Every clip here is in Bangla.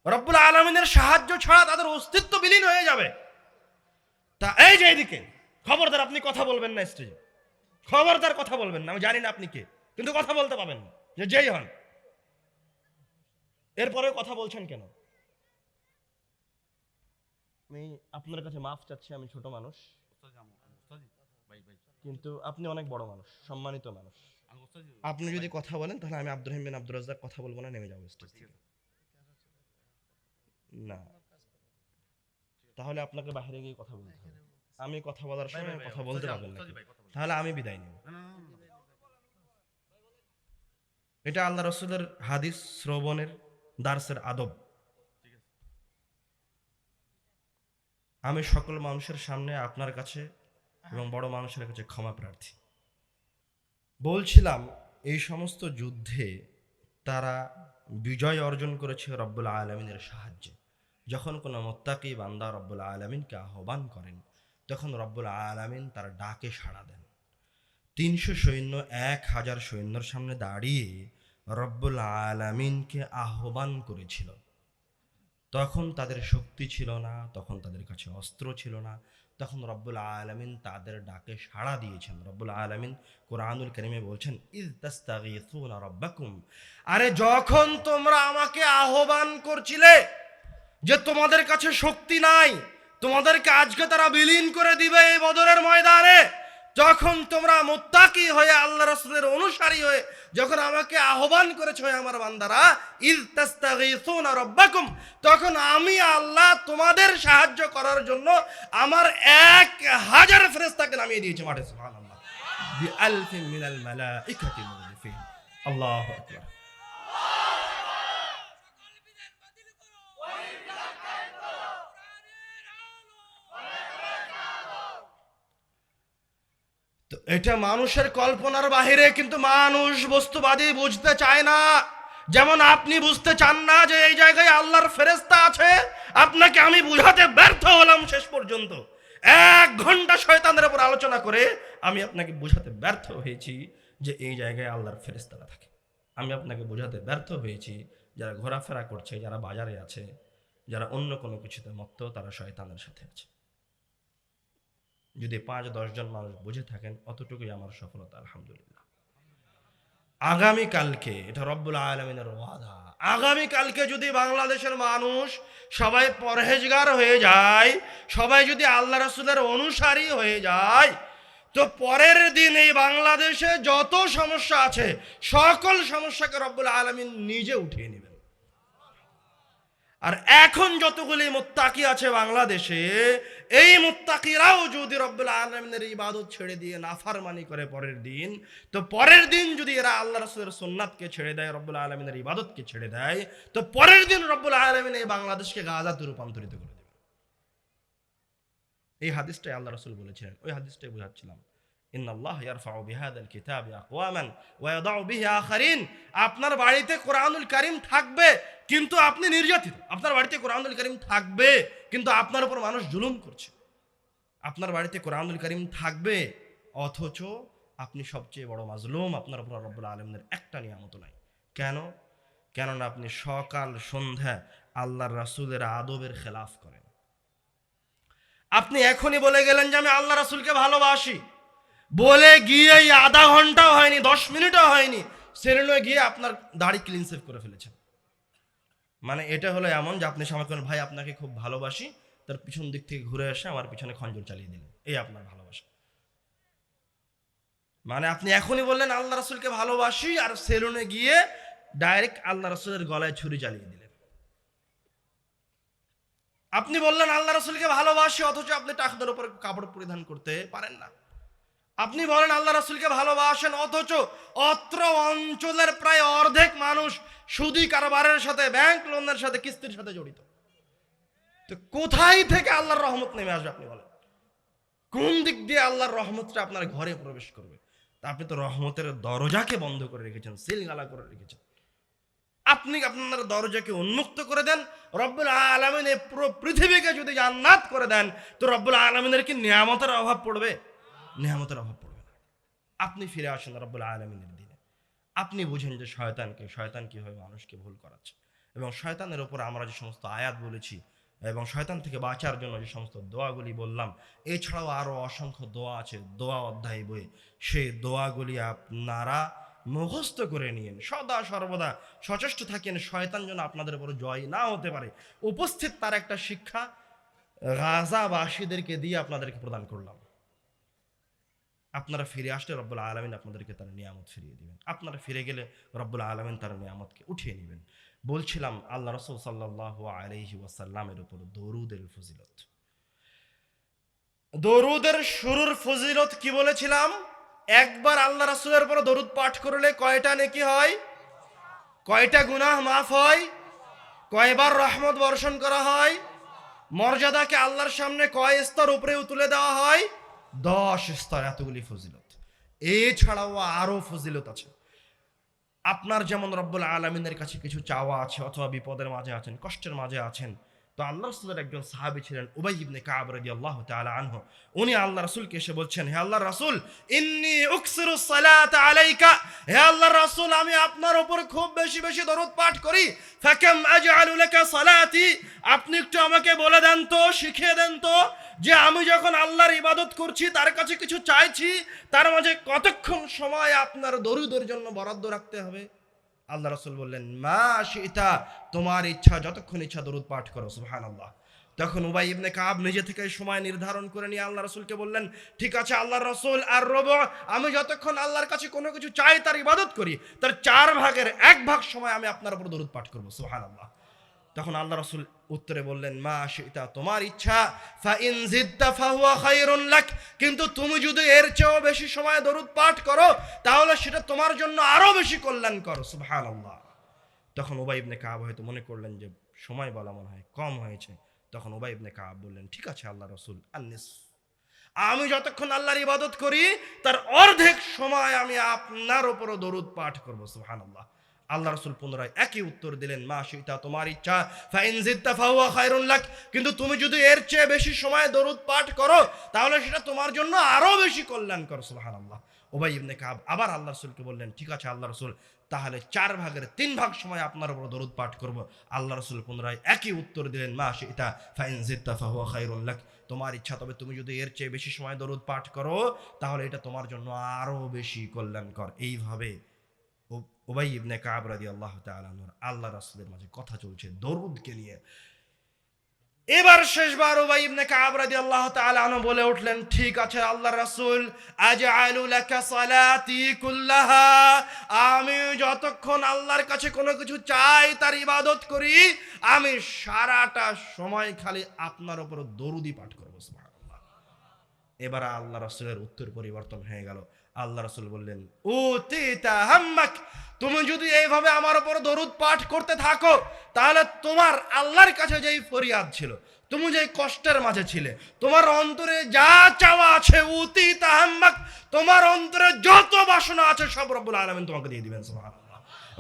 রব্বুল আলামিনের সাহায্য ছাড়া তাদের অস্তিত্ব বিলীন হয়ে যাবে। তা এই যে এদিকে খবরদার আপনি কথা বলবেন না স্টেজে, খবরদার কথা বলবেন না। আমি জানি না আপনি কে, কিন্তু কথা বলতে পাবেন না, যে যেই হন। এরপরেও কথা বলছেন কেন? আমি আপনার কাছে মাফ চাচ্ছি, আমি ছোট মানুষ, কিন্তু আপনি অনেক বড় মানুষ, সম্মানিত মানুষ। আপনি যদি কথা বলেন তাহলে আমি আব্দুর রহিম বিন আব্দুর রাজ্জাক কথা বলবো না, নেমে যাবো স্টেজ থেকে। না, তাহলে আপনাকে বাইরে গিয়ে কথা বলতে হবে। আমি কথা বলার সময় কথা বলতে পারবেন না, তাহলে আমি বিদায় নেব। এটা আল্লাহ রাসূলের হাদিস শ্রবণের দার্সের আদব। আমি সকল মানুষের সামনে আপনার কাছে এবং বড় মানুষের কাছে ক্ষমা প্রার্থী। বলছিলাম এই সমস্ত যুদ্ধে তারা বিজয় অর্জন করেছে রব্বুল আলামিনের সাহায্যে। যখন কোনো মুত্তাকি বান্দা রব্বুল আলামিনকে আহ্বান করেন, তখন রব্বুল আলামিন তার ডাকে সাড়া দেন। ৩০০ সৈন্য ১,০০০ সৈন্যর সামনে দাঁড়িয়ে রব্বুল আলামিনকে আহ্বান করেছিল। তখন তাদের শক্তি ছিল না, তখন তাদের কাছে অস্ত্র ছিল না, তখন রব্বুল আলামিন তাদের ডাকে সাড়া দিয়েছেন। রব্বুল আলামিন কোরআনুল কারীমে বলছেন, ইয তাস্তাগীসুনা রাব্বাকুম, আরে যখন তোমরা আমাকে আহ্বান করছিলে যে তোমাদের কাছে শক্তি নাই, তোমাদেরকে আজকে তারা বিলীন করে দিবে এই বদরের ময়দানে, যখন তোমরা মুত্তাকি হয়ে আল্লাহ রাসূলের অনুসারী হয়ে যখন আমাকে আহ্বান করেছো আমার বান্দারা, ইয তাস্তাগীসুনা রাব্বাকুম, তখন আমি আল্লাহ তোমাদের সাহায্য করার জন্য আমার ১,০০০ ফেরেশতাকে নামিয়ে দিয়েছি মাঠে। সুবহানাল্লাহ, বিআলফিন মিনাল মালাইকাতি মুরদিফিন। আল্লাহু আকবার। তো এটা মানুষের কল্পনার বাহিরে, কিন্তু মানুষ বস্তুবাদী বুঝতে চায় না। যেমন আপনি বুঝতে চান না যে এই জায়গায় আল্লাহর ফেরেশতা আছে, আপনাকে আমি বুঝাতে ব্যর্থ হলাম শেষ পর্যন্ত। ১ ঘন্টা শয়তানের উপর আলোচনা করে আমি আপনাকে বুঝাতে ব্যর্থ হয়েছি যে এই জায়গায় আল্লাহর ফেরেশতারা থাকে। আমি আপনাকে বোঝাতে ব্যর্থ হয়েছি যারা ঘোরাফেরা করছে, যারা বাজারে আছে, যারা অন্য কোনো কিছুতে মত্ত, তারা শয়তানের সাথে আছে। যদি ৫-১০ জন মানুষ বুঝে থাকেন, অতটুকুই আমার সফলতা, আলহামদুলিল্লাহ। আগামীকালকে, এটা রব্বুল আলামিনের ওয়াদা, আগামীকালকে যদি বাংলাদেশের মানুষ সবাই পরহেজগার হয়ে যায়, সবাই যদি আল্লাহ রাসূলের অনুসারী হয়ে যায়, তো পরের দিন এই বাংলাদেশে যত সমস্যা আছে সকল সমস্যাকে রব্বুল আলামিন নিজে উঠিয়ে নেবেন। আর এখন যতগুলি মুত্তাকি আছে বাংলাদেশে, এই মুত্তাকিরাও যদি রব্বুল আলামিনের ইবাদত ছেড়ে দিয়ে নাফরমানি করে পরের দিন, তো পরের দিন যদি এরা আল্লাহ রাসূলের সুন্নাতকে ছেড়ে দেয়, রব্বুল আলামিনের ইবাদতকে ছেড়ে দেয়, তো পরের দিন রব্বুল আলামিন এই বাংলাদেশকে গাজাতে রূপান্তরিত করে দেবেন। এই হাদিসটাই আল্লাহ রাসূল বলেছিলেন, ওই হাদিসটাই বোঝাচ্ছিলাম। ইন্নাল্লাহ ইয়ারফাউ বিহাদাল কিতাবি আকওয়ামান ওয়া ইয়াদাউ বিহি আখারিন। আপনার বাড়িতে কোরআনুল কারীম থাকবে, কিন্তু আপনি নির্যাতিত। আপনার বাড়িতে কোরআনুল কারীম থাকবে, কিন্তু আপনার উপর মানুষ জুলুম করছে। আপনার বাড়িতে কোরআনুল কারীম থাকবে, অথচ আপনি সবচেয়ে বড় মাজলুম। আপনার উপর রব্বুল আলামিনের একটা নিয়ামত নাই। কেন? কেননা আপনি সকাল সন্ধ্যা আল্লাহর রাসূলের আদবের খেলাফ করেন। আপনি এখনই বলে গেলেন যে আমি আল্লাহ রাসূলকে ভালোবাসি, বলে গিয়ে আধা ঘন্টাও হয়নি, 10 মিনিটও হয়নি, সেরেনে গিয়ে আপনার দাড়ি ক্লিন সেভ করে ফেলেছেন। মানে এটা হলো এমন যে আপনি সামনে করেন, ভাই আপনাকে খুব ভালোবাসি, তার পিছন দিক থেকে ঘুরে এসে আমার পিছনে খঞ্জর চালিয়ে দিলেন। এই আপনার ভালোবাসা। মানে আপনি এখনই বললেন আল্লাহ রাসূলকে ভালোবাসি, আর সেলুনে গিয়ে ডাইরেক্ট আল্লাহ রাসূলের গলায় ছুরি চালিয়ে দিলেন। আপনি বললেন আল্লাহ রাসূলকে ভালোবাসি, অথচ আপনি টাকদের উপর কাপড় পরিধান করতে পারেন না। আপনি বলেন আল্লাহ রাসূলকে ভালোবাসেন, অথচ অত্র অঞ্চলের প্রায় অর্ধেক মানুষ সুদি কারবারের সাথে, ব্যাংক লোনের সাথে, কিস্তির সাথে জড়িত। তো কোথায় থেকে আল্লাহর রহমত নেমে আসবে আপনি বলেন? কোন দিক দিয়ে আল্লাহর রহমতটা আপনার ঘরে প্রবেশ করবে? তা আপনি তো রহমতের দরজাকে বন্ধ করে রেখেছেন, সিলগালা করে রেখেছেন। আপনি আপনার দরজাকে উন্মুক্ত করে দেন, রব্বুল আলামিন এই পুরো পৃথিবীকে যদি জান্নাত করে দেন, তো রব্বুল আলামিনের কি নিয়ামতের অভাব পড়বে? নিয়ামতের অভাব পড়বে না। আপনি ফিরে আসেন রব্বুল আলামিনের দিনে। আপনি বুঝেন যে শয়তান কিভাবে মানুষকে ভুল করাচ্ছে। এবং শয়তানের উপর আমরা যে সমস্ত আয়াত বলেছি এবং শয়তান থেকে বাঁচার জন্য যে সমস্ত দোয়াগুলি বললাম, এছাড়াও আরও অসংখ্য দোয়া আছে দোয়া অধ্যায় বই, সেই দোয়াগুলি আপনারা মুখস্থ করে নিন, সদা সর্বদা সচেষ্ট থাকেন শয়তান যেন আপনাদের উপর জয় না হতে পারে। উপস্থিত তার একটা শিক্ষা গাজাবাসীদেরকে দিয়ে আপনাদেরকে প্রদান করলাম। আপনারা ফিরে আসলে রব্বুল আলামিন আপনাদেরকে তার নিয়ামত ফিরিয়ে দিবেন, আপনারা ফিরে গেলে রব্বুল আলামিন তার নিয়ামতকে উঠিয়ে নেবেন। বলছিলাম আল্লাহ রাসূল সাল্লাল্লাহু আলাইহি ওয়াসাল্লামের উপর দরুদের ফজিলত। দরুদের শুরুর ফজিলত কি বলেছিলাম? একবার আল্লাহ রাসূলের উপর দরুদ পাঠ করলে কয়টা নেকি হয়, কয়টা গুনাহ মাফ হয়, কয়বার রহমত বর্ষণ করা হয়, মর্যাদাকে আল্লাহর সামনে কয় স্তর উপরে তুলে দেওয়া হয়, 10 স্তর। এতগুলি ফজিলত। এছাড়াও আরো ফজিলত আছে। আপনার যেমন রব্বুল আলামিনের কাছে কিছু চাওয়া আছে, অথবা বিপদের মাঝে আছেন, কষ্টের মাঝে আছেন, তো আল্লাহ রাসূলের একজন সাহাবী ছিলেন উবাই ইবনে কাব রাদিয়াল্লাহু তাআলা আনহু। উনি আল্লাহ রাসূলকে এসে বলছেন, হে আল্লাহর রাসূল, ইন্নী উকসিরু সালাতা আলাইকা, হে আল্লাহর রাসূল, আমি আপনার উপর খুব বেশি বেশি দরুদ পাঠ করি। ফাকাম আজআলু লাকা সালাতি, আপনি একটু আমাকে বলে দেন তো, শিখিয়ে দেন তো, যে আমি যখন আল্লাহর ইবাদত করছি, তার কাছে কিছু চাইছি, তার মাঝে কতক্ষণ সময় আপনার দরুদের জন্য বরাদ্দ রাখতে হবে? আল্লাহ রাসূল বললেন, মা শিতা, তোমার ইচ্ছা, যতক্ষণ ইচ্ছা দরুদ পাঠ করো। সুবহানাল্লাহ। তখন উবাই ইবনে কাব নিজে থেকে সময় নির্ধারণ করে নিয়ে আল্লাহ রাসূলকে বললেন, ঠিক আছে আল্লাহর রাসূল, আর রবু, আমি যতক্ষণ আল্লাহর কাছে কোনো কিছু চাই, তার ইবাদত করি, তার 4 ভাগের 1 ভাগ সময় আমি আপনার উপর দরুদ পাঠ করব। সুবহানাল্লাহ। তখন আল্লাহ রাসূল উত্তরে বললেন, মা শিতা, তোমার ইচ্ছা, ফা ইন জিদতা ফাহুয়া খায়রুন লাক, কিন্তু তুমি যদি এর চেয়েও বেশি সময় দরুদ পাঠ করো, তাহলে সেটা তোমার জন্য আরো বেশি কল্যাণকর। সুবহানাল্লাহ। তখন উবাই ইবনে কাব হয়তো মনে করলেন যে সময় বলা মনে হয় কম হয়েছে। তখন উবাই ইবনে কাব বললেন, ঠিক আছে আল্লাহ রাসূল, আন-নিস, আমি যতক্ষণ আল্লাহর ইবাদত করি, তার অর্ধেক সময় আমি আপনার উপরও দরুদ পাঠ করব। সুবহানাল্লাহ। আল্লাহ রাসূল পুনরায় একই উত্তর দিলেন, মা শিতা, তোমার ইচ্ছা, ফা ইন জিদতা ফাহুয়া খায়রুন লাক, কিন্তু তুমি যদি এর চেয়ে বেশি সময় দরুদ পাঠ করো, তাহলে সেটা তোমার জন্য আরো বেশি কল্যাণকর। সুবহানাল্লাহ। উবাই ইবনে কাব আবার আল্লাহ রাসূলকে বললেন, ঠিক আছে আল্লাহ রাসূল, তাহলে 4 ভাগের 3 ভাগ সময় আপনার উপর দরুদ পাঠ করব। আল্লাহ রাসূল পুনরায় একই উত্তর দিলেন, মা শিতা ফা ইন জিদতা ফাহুয়া খায়রুন লাক, তোমার ইচ্ছা, তবে তুমি যদি এর চেয়ে বেশি সময় দরুদ পাঠ করো, তাহলে এটা তোমার জন্য আরো বেশি কল্যাণকর। এইভাবে উবাই ইবনে কাব রাদিয়াল্লাহু তাআলা আনহু আল্লাহ রাসূলের মাঝে কথা চলছে দরুদকে নিয়ে। এবার শেষবার উবাই ইবনে কাব রাদিয়াল্লাহু তাআলা আনহু বলে উঠলেন, ঠিক আছে আল্লাহর রাসূল, আজআলু লাকা সালাতি কুল্লাহা, আমি যতক্ষণ আল্লাহর কাছে কোনো কিছু চাই, তার ইবাদত করি, আমি সারাটা সময় খালি আপনার উপর দরুদই পাঠ করব। সুবহানাল্লাহ। এবার আল্লাহ রাসূলের উত্তর পরিবর্তন হয়ে গেল। আল্লাহ রাসূল বললেন, উতিতা হাম্মাক, তুমি যদি এইভাবে আমার উপর দরুদ পাঠ করতে থাকো, তাহলে তোমার আল্লাহর কাছে যেই ফরিয়াদ ছিল, তুমি যেই কষ্টের মাঝে ছিলে, তোমার অন্তরে যা চাওয়া আছে, উতিতা হাম্মাক, তোমার অন্তরে যত বাসনা আছে, সব রব্বুল আলামিন তোমাকে দিয়ে দিবেন। সুবহানাল্লাহ।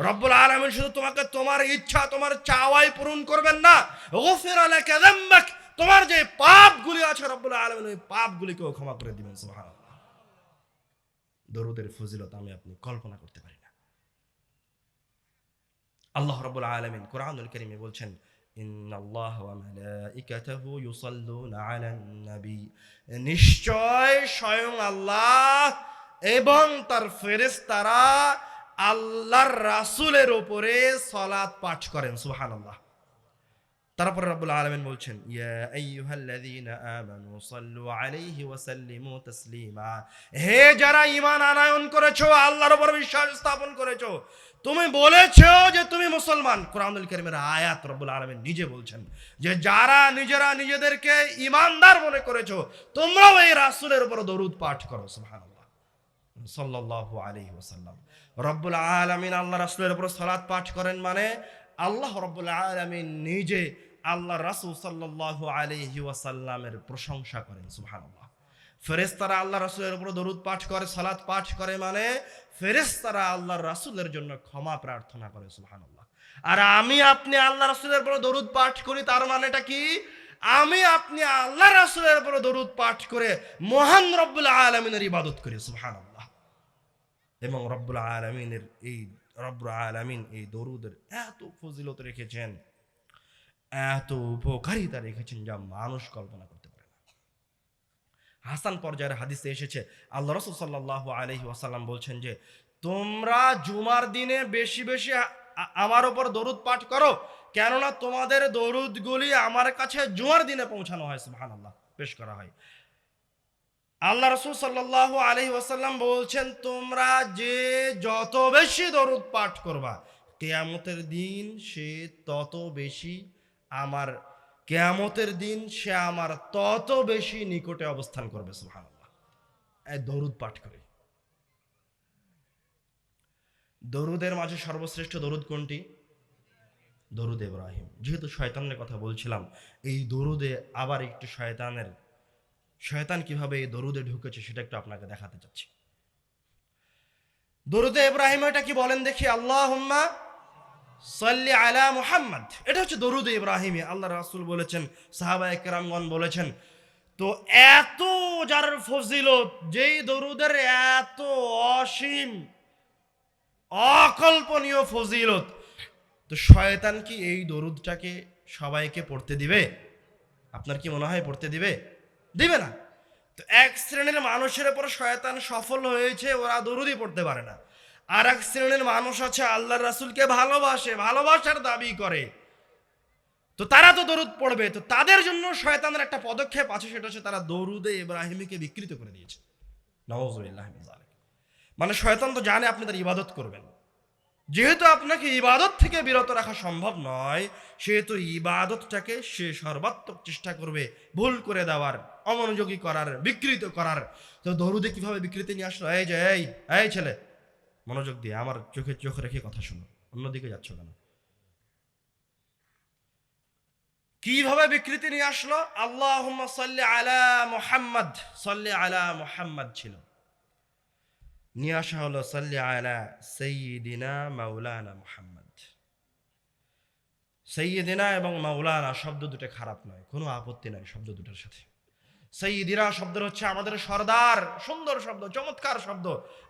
রব্বুল আলামিন শুধু তোমাকে তোমার ইচ্ছা, তোমার চাওয়াই পূরণ করবেন না, গফিরা লাকা যামবাক, তোমার যে পাপগুলি আছে, রব্বুল আলামিন ওই পাপগুলিকেও ক্ষমা করে দিবেন। সুবহানাল্লাহ। দরুদের ফজিলত আমি আপনি কল্পনা করতে পারি না। আল্লাহ রাব্বুল আলামিন কোরআনুল কারীমে বলছেন, ইন্নাল্লাহা ওয়া মালাইকাতাহু ইউসাল্লুনা আলান নবী, নিশ্চয় স্বয়ং আল্লাহ এবং তার ফেরেশতারা আল্লাহর রাসূলের উপরে সালাত পাঠ করেন। সুবহানাল্লাহ। তারপরে রব্বুল আলামিন বলছেন, ইয়া আইয়ুহাল্লাযীনা আমানু সাল্লু আলাইহি ওয়া সাল্লিমু তাসলিমা, হে যারা ঈমান আনয়ন করেছো, আল্লাহর উপর বিশ্বাস স্থাপন করেছো, তুমি বলেছো যে তুমি মুসলমান। কোরআনুল কারীমের আয়াত রব্বুল আলামিন নিজে বলছেন যে যারা নিজেরা নিজেদেরকে ঈমানদার মনে করেছো, তোমরাও এই রাসূলের উপর দরুদ পাঠ করো। সুবহানাল্লাহ, সাল্লাল্লাহু আলাইহি ওয়াসাল্লাম। রব্বুল আলামিন আল্লাহ রাসূলের উপর সালাত পাঠ করেন, মানে আল্লাহ রাব্বুল আলামিন নিজে আল্লাহ রাসূল সাল্লাল্লাহু আলাইহি ওয়াসাল্লামের প্রশংসা করেন। সুবহানাল্লাহ। ফেরেশতারা আল্লাহ রাসূলের উপর দরুদ পাঠ করে, সালাত পাঠ করে, মানে ফেরেশতারা আল্লাহর রাসূলের জন্য ক্ষমা প্রার্থনা করে। সুবহানাল্লাহ। আর আমি আপনি আল্লাহ রাসূলের উপর দরুদ পাঠ করি, তার মানেটা কি? আমি আপনি আল্লাহ রাসূলের উপর দরুদ পাঠ করে মহান রব্বুল আলামিনের ইবাদত করি। সুবহানাল্লাহ। এবং রব্বুল আলামিনের এই রব্বুল আলামিন এই দরুদের এত ফজিলত রেখেছেন, এত উপকারিতা রেখেছেন যা মানুষ কল্পনা করতে পারে না। হাসান পর্যায়ের হাদিসে এসেছে, আল্লাহ রাসূল সাল্লাল্লাহু আলাইহি ওয়াসাল্লাম বলছেন যে তোমরা জুমার দিনে বেশি বেশি আমার ওপর দরুদ পাঠ করো, কেননা তোমাদের দরুদগুলি আমার কাছে জুমার দিনে পৌঁছানো হয়। সুবহানাল্লাহ, পেশ করা হয়। আল্লাহ রাসূল সাল্লাল্লাহু আলাইহি ওয়াসাল্লাম বলছেন তোমরা যে যত বেশি দরুদ পাঠ করবা কিয়ামতের দিন সে তত বেশি আমার কিয়ামতের দিন সে আমার তত বেশি নিকটে অবস্থান করবে। সুবহানাল্লাহ, এই দরুদ পাঠ করে। দরুদের মাঝে সর্বশ্রেষ্ঠ দরুদ কোনটি? দরুদ ইব্রাহিম। যেহেতু শয়তানের কথা বলছিলাম, এই দরুদে আবার একটু শয়তান কিভাবে এই দরুদে ঢুকেছে সেটা একটু আপনাকে দেখাতে চাচ্ছি। দরুদে ইব্রাহিম এটা কি বলেন দেখি? আল্লাহুম্মা সাল্লি আলা মুহাম্মদ, এটা হচ্ছে দরুদে ইব্রাহিমী। আল্লাহ রাসূল বলেছেন, সাহাবায়ে কেরামগণ বলেছেন। তো এত যার ফজিলত, যেই দরুদের এত অসীম অকল্পনীয় ফজিলত, তো শয়তান কি এই দরুদটাকে সবাইকে পড়তে দিবে? আপনার কি মনে হয় পড়তে দিবে? দিবে না। তো এক শ্রেণীর মানুষের উপর শয়তান সফল হয়েছে, ওরা দরুদই পড়তে পারে না। আর এক শ্রেণীর মানুষ আছে আল্লাহর রাসূলকে ভালোবাসে, ভালোবাসার দাবি করে, তো তারা তো দরুদ পড়বে। তো তাদের জন্য শয়তানের একটা পদক্ষেপ আছে, সেটা হচ্ছে তারা দরুদে ইব্রাহিমীকে বিকৃত করে দিয়েছে। নাউযুবিল্লাহি মিন যালিক। মানে শয়তান তো জানে আপনি তার ইবাদত করবেন, যেহেতু আপনাকে ইবাদত থেকে বিরত রাখা সম্ভব নয়, সেহেতু ইবাদতটাকে সে সর্বাত্মক চেষ্টা করবে ভুল করে দেওয়ার, অমনোযোগী করার, বিকৃত করার। তো দরুদে কিভাবে বিকৃতি নিয়ে আসলো? এই যে এই ছেলে, মনোযোগ দিয়ে আমার চোখ রেখে কথা শোনো, অন্যদিকে যাচ্ছ কেন? কিভাবে বিকৃতি নিয়ে আসলো? আল্লাহুম্মা সাল্লি আলা মুহাম্মদ, সাল্লি আলা মুহাম্মদ ছিল, নিয়ে আসা হলো সাল্লি আলা সাইয়্যিদিনা মাওলানা মুহাম্মদ। সাইয়্যিদিনা এবং মাওলানা শব্দ দুটো খারাপ নয়, কোনো আপত্তি নাই শব্দ দুটোর সাথে। সাইয়্যিদিনা শব্দ হচ্ছে আমাদের সর্দার, সুন্দর শব্দ, চমৎকার শব্দ।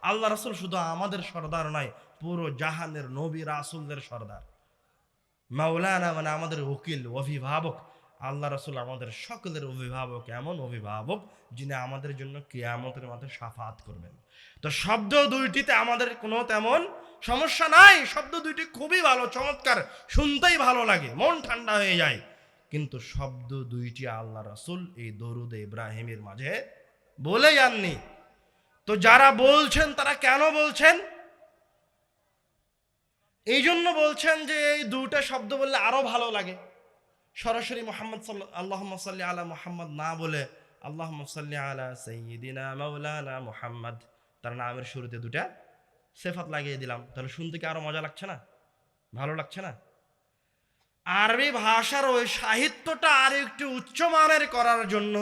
আল্লাহ রাসূল শুধু আমাদের সর্দার নয়, পুরো জাহানের নবী রাসূলদের সর্দার। মাওলানা মানে আমাদের উকিল, অভিভাবক। আল্লাহ রাসূল আমাদের সকলের অভিভাবক, এমন অভিভাবক যিনি আমাদের জন্য কিয়ামতের মাঠে শাফাআত করবেন। তো শব্দ দুইটিতে আমাদের কোনো তেমন সমস্যা নাই, শব্দ দুইটি খুবই ভালো, চমৎকার, শুনতেই ভালো লাগে, মন ঠান্ডা হয়ে যায়। কিন্তু শব্দ দুইটি আল্লাহ রাসূল এই দরুদ ইব্রাহিমের মাঝে বলে যাননি। তো যারা বলছেন তারা কেন বলছেন? এই জন্য বলছেন যে এই দুটা শব্দ বললে আরো ভালো লাগে। সরাসরি মুহাম্মদ আল্লাহুম্মা সাল্লি আলা মুহাম্মদ না বলে আল্লাহুম্মা সাল্লি আলা সাইয়্যিদিনা মাওলানা মুহাম্মদ, তার নামের শুরুতে দুটা সিফাত লাগিয়ে দিলাম, তাহলে শুনতে কি আরো মজা লাগছে না? ভালো লাগছে না? আরবি ভাষার ওই সাহিত্যটা আর একটু উচ্চমানের করার জন্য,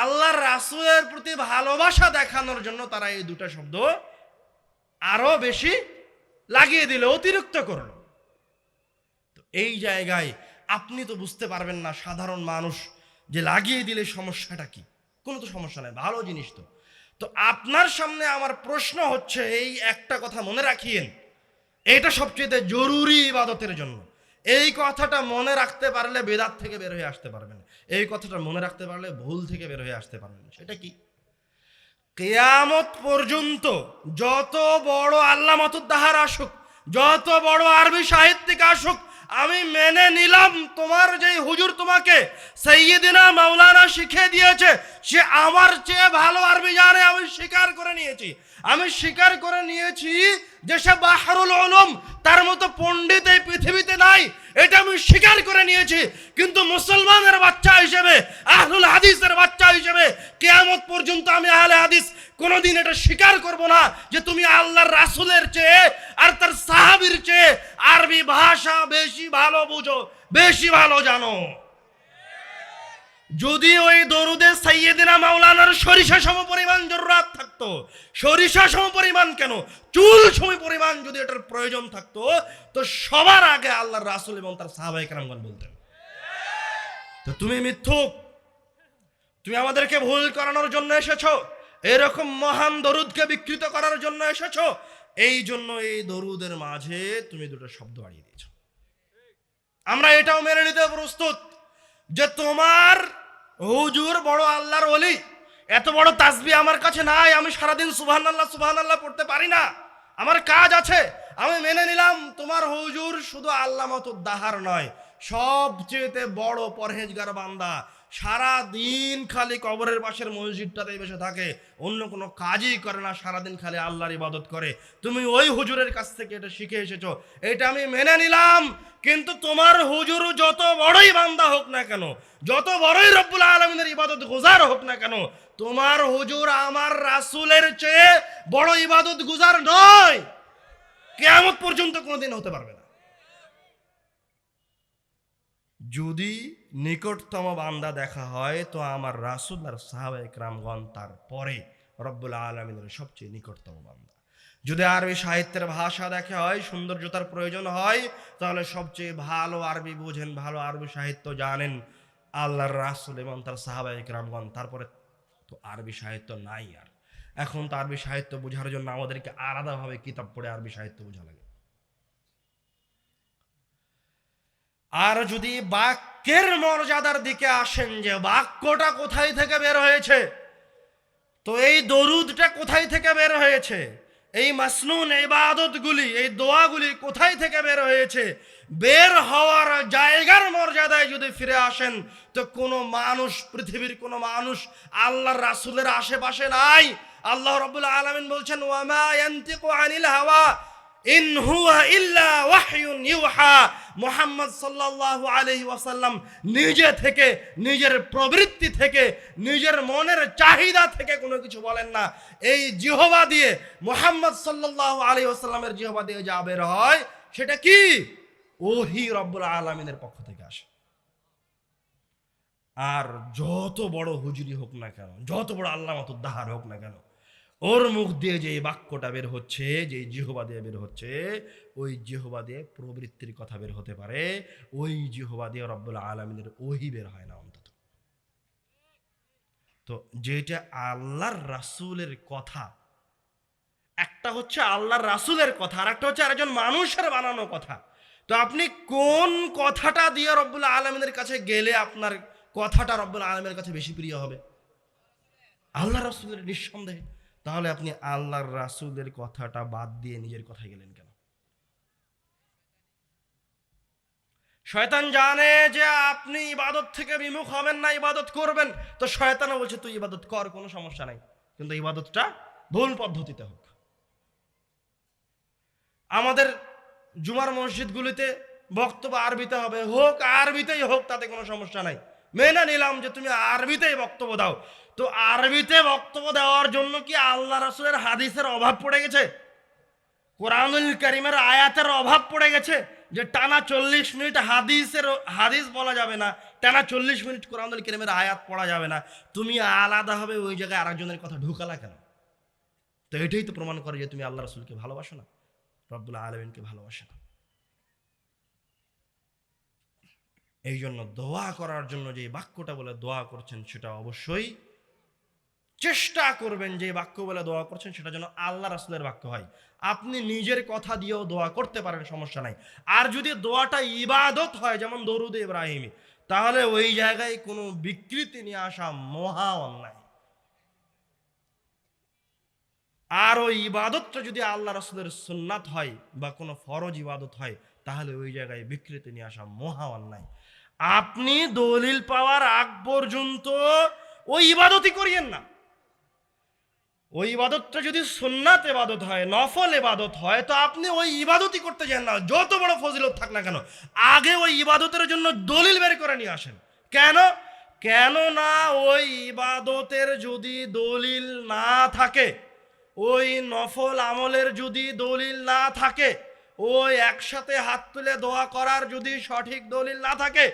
আল্লাহর রাসূলের প্রতি ভালোবাসা দেখানোর জন্য তারা এই দুটা শব্দ আরো বেশি লাগিয়ে দিল, অতিরিক্ত করলো। তো এই জায়গায় আপনি তো বুঝতে পারবেন না, সাধারণ মানুষ, যে লাগিয়ে দিলে সমস্যাটা কি? কোনো তো সমস্যা নাই, ভালো জিনিস তো। তো আপনার সামনে আমার প্রশ্ন হচ্ছে, এই একটা কথা মনে রাখিয়েন, এটা সবচেয়ে জরুরি ইবাদতের জন্য। এই কথাটা মনে রাখতে পারলে বেদাত থেকে বের হয়ে আসতে পারবেন, এই কথাটা মনে রাখতে পারলে ভুল থেকে বের হয়ে আসতে পারবেন। সেটা কি? কিয়ামত পর্যন্ত যত বড় আল্লামাতুদ দাহার আসুক, যত বড় আরবি সাহিত্যিক আসুক, আমি মেনে নিলাম তোমার যে হুজুর তোমাকে সাইয়্যিদিনা মাওলানা শিখিয়ে দিয়েছে সে আমার চেয়ে ভালো আরবি জানে, আমি স্বীকার করে নিয়েছি। আমি স্বীকার করে নিয়েছি যে সে বাহরুল উলুম, তার মতো পণ্ডিত এই পৃথিবীতে নাই, এটা আমি স্বীকার করে নিয়েছি। কিন্তু মুসলমানের বাচ্চা হিসেবে, আহলুল হাদিসের বাচ্চা হিসেবে কিয়ামত পর্যন্ত আমি আহলে হাদিস কোনোদিন এটা স্বীকার করব না যে তুমি আল্লাহর রাসূলের চেয়ে আর তার সাহাবীর চেয়ে আরবি ভাষা বেশি ভালো বুঝো, বেশি ভালো জানো। যদি ওই দরুদে সাইয়্যিদিনা মাওলানার সরিষা সম পরিমাণ জরুরত থাকতো, সরিষা সম পরিমাণ কেন, চুল সম পরিমাণ যদি এটার প্রয়োজন থাকতো, তো সবার আগে আল্লাহর রাসূল এবং তার সাহাবায়ে কেরামগণ বলতেন। তো তুমি মিথ্যুক, তুমি আমাদেরকে ভুল করানোর জন্য এসেছো, এরকম মহান দরুদকে বিকৃত করার জন্য এসেছো। এই জন্য এই দরুদের মাঝে তুমি দুটো শব্দ বাড়িয়ে দিয়েছ। আমরা এটাও মেনে নিতে প্রস্তুত যে তোমার হুজুর বড় আল্লাহর ওলি, এত বড় তাসবিহ আমার কাছে নাই, আমি সারাদিন সুবহানাল্লাহ সুবহানাল্লাহ পড়তে পারি না, আমার কাজ আছে। আমি মেনে নিলাম তোমার হুজুর শুধু আল্লামত দাহার নয়, সবচেয়ে বড় পরহেজগার বান্দা, সারা দিন খালি কবরের পাশের মসজিদটাতে বসে থাকে, অন্য কোনো কাজই করে না, সারাদিন খালি আল্লাহর ইবাদত করে। তুমি ওই হুজুরের কাছ থেকে এটা শিখে এসেছো, এটা আমি মেনে নিলাম। কিন্তু তোমার হুজুর যত বড়ই বান্দা হোক না কেন, যত বড়ই রব্বুল আলামিনের ইবাদত গুজার হোক না কেন, তোমার হুজুর আমার রাসূলের চেয়ে বড় ইবাদত গুজার নয়, কিয়ামত পর্যন্ত কোনোদিন হতে পারবে না। যদি নিকটতম বান্দা দেখা হয় তো আমার রাসূল আর সাহাবায়ে কেরামগণ, তারপরে রব্বুল আলামিনের সবচেয়ে নিকটতম বান্দা। যদি আরবি সাহিত্যের ভাষা দেখা হয়, সৌন্দর্যতার প্রয়োজন হয়, তাহলে সবচেয়ে ভালো আরবি বোঝেন, ভালো আরবি সাহিত্য জানেন আল্লাহর রাসূল এবং তার সাহাবায়ে কেরামগণ। তারপরে তো আরবি সাহিত্য নাই আর। এখন তো আরবি সাহিত্য বোঝার জন্য আমাদেরকে আলাদাভাবে কিতাব পড়ে আরবি সাহিত্য বোঝা লাগে। আর যদি বাক্যের মর্যাদার দিকে আসেন, যে বাক্যটা কোথায় থেকে বের হয়েছে, তো এই দরুদটা কোথায় থেকে বের হয়েছে, এই মাসনুন ইবাদতগুলি, এই দোয়াগুলি কোথায় থেকে বের হয়েছে, বের হওয়ার জায়গার মর্যাদায় যদি ফিরে আসেন, তো কোনো মানুষ, পৃথিবীর কোনো মানুষ আল্লাহর রাসূলের আশেপাশে নাই। আল্লাহ রাব্বুল আলামিন বলছেন, ওয়ামা ইয়ানতিকু আনিল হাওয়া ইন হুয়া ইল্লা ওয়াহয়ুন ইউহা। মুহাম্মদ সাল্লাল্লাহু আলাইহি ওয়াসাল্লাম নিজে থেকে, নিজের প্রবৃত্তি থেকে, নিজের মনের চাহিদা থেকে কোনো কিছু বলেন না। এই জিহবা দিয়ে, মুহাম্মদ সাল্লাল্লাহু আলাইহি ওয়াসাল্লামের জিহবা দিয়ে যা বের হয় সেটা কি? ওহী রব্বুল আলামিনের পক্ষ থেকে আসে। আর যত বড় হুজুরি হোক না কেন, যত বড় আল্লামাতুদ দাহার হোক না কেন, ওর মুখ দিয়ে যে বাক্যটা বের হচ্ছে, যে জিহবা দিয়ে বের হচ্ছে, ওই জিহবা দিয়ে প্রবৃত্তির কথা বের হতে পারে, ওই জিহবা দিয়ে রব্বুল আলামিনের ওহী বের হয় না অন্তত। তো যেটা আল্লাহর রাসূলের কথা, একটা হচ্ছে আল্লাহর রাসূলের কথা, আর একটা হচ্ছে আরেকজন মানুষের বানানো কথা। তো আপনি কোন কথাটা দিয়ে রব্বুল আলামিনের কাছে গেলে আপনার কথাটা রব্বুল আলামিনের কাছে বেশি প্রিয় হবে? আল্লাহর রাসূলের, নিঃসন্দেহে। তাহলে আপনি আল্লাহর রাসূলের কথাটা বাদ দিয়ে নিজের কথায় গেলেন কেন? শয়তান জানে যে আপনি ইবাদত থেকে বিমুখ হবেন না, ইবাদত করবেন। তো শয়তানও বলছে তুই ইবাদত কর, কোনো সমস্যা নাই, কিন্তু ইবাদতটা ভুল পদ্ধতিতে হোক। আমাদের জুমার মসজিদগুলিতে বক্তব্য আরবিতে হবে, হোক আরবিতেই হোক, তাতে কোনো সমস্যা নাই। মেনে নিলাম যে তুমি আরবিতেই বক্তব্য দাও। তো আরবিতে বক্তব্য দেওয়ার জন্য কি আল্লাহ রাসূলের হাদিসের অভাব পড়ে গেছে? কোরআনুল কারীমের আয়াতের অভাব পড়ে গেছে যে টানা 40 মিনিট হাদিস বলা যাবে না, টানা 40 মিনিট কোরআনুল কারীমের আয়াত পড়া যাবে না? তুমি আলাদাভাবে ওই জায়গায় আরেকজনের কথা ঢুকালা কেন? তো এটাই তো প্রমাণ করে যে তুমি আল্লাহ রাসূলকে ভালোবাসো না, রব্বুল আলামিনকে ভালোবাসো না। এই জন্য দোয়া করার জন্য যে বাক্যটা বলে দোয়া করছেন, সেটা অবশ্যই চেষ্টা করবেন যে বাক্য বলে দোয়া করছেন সেটা যেন আল্লাহ রাসূলের বাক্য হয়। আপনি নিজের কথা দিয়েও দোয়া করতে পারেন, সমস্যা নাই। আর যদি দোয়াটা ইবাদত হয়, যেমন দরুদ ইব্রাহিমি, তাহলে ওই জায়গায় কোনো বিকৃতি নিয়ে আসা মহা অন্যায়। আর ওই ইবাদতটা যদি আল্লাহ রাসূলের সুন্নাত হয় বা কোনো ফরজ ইবাদত হয়, তাহলে ওই জায়গায় বিকৃতি নিয়ে আসা মহা অন্যায়। আপনি দলিল পাওয়ার আগ পর্যন্ত ওই ইবাদতই করিয়েন না। ওই ইবাদতটা যদি সুন্নাত ইবাদত হয়, নফল ইবাদত হয়, তো আপনি ওই ইবাদতই করতে যান না, যত বড় ফজিলত থাক না কেন। আগে ওই ইবাদতের জন্য দলিল বের করে নিয়ে আসেন। কেন? কেননা ওই ইবাদতের যদি দলিল না থাকে, ওই নফল আমলের যদি দলিল না থাকে, ওই একসাথে হাত তুলে দোয়া করার যদি সঠিক দলিল না থাকে,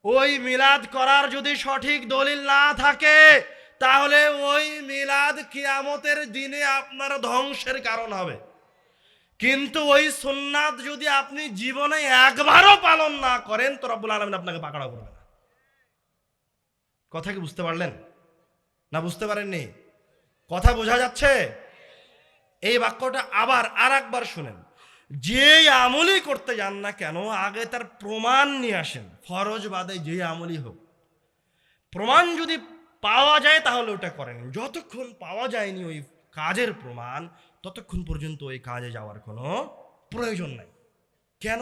ওই মিলাদ করার যদি সঠিক দলিল না থাকে, তাহলে ওই মিলাদ কিয়ামতের দিনে আপনার ধ্বংসের কারণ হবে। কিন্তু ওই সুন্নাত যদি আপনি জীবনে একবারও পালন না করেন, তো রব্বুল আলামিন আপনাকে পাকড়াও করবে না। কথা কি বুঝতে পারলেন না বুঝতে পারেননি? কথা বোঝা যাচ্ছে? এই বাক্যটা আবার আর একবার শুনেন, যে আমলই করতে যান না কেন আগে তার প্রমাণ নিয়ে আসেন। ফরজ বাদে যে আমলই হোক, প্রমাণ যদি পাওয়া যায় তাহলে ওটা করেন। যতক্ষণ পাওয়া যায়নি ওই কাজের প্রমাণ, ততক্ষণ পর্যন্ত ওই কাজে যাওয়ার কোনো প্রয়োজন নাই। কেন?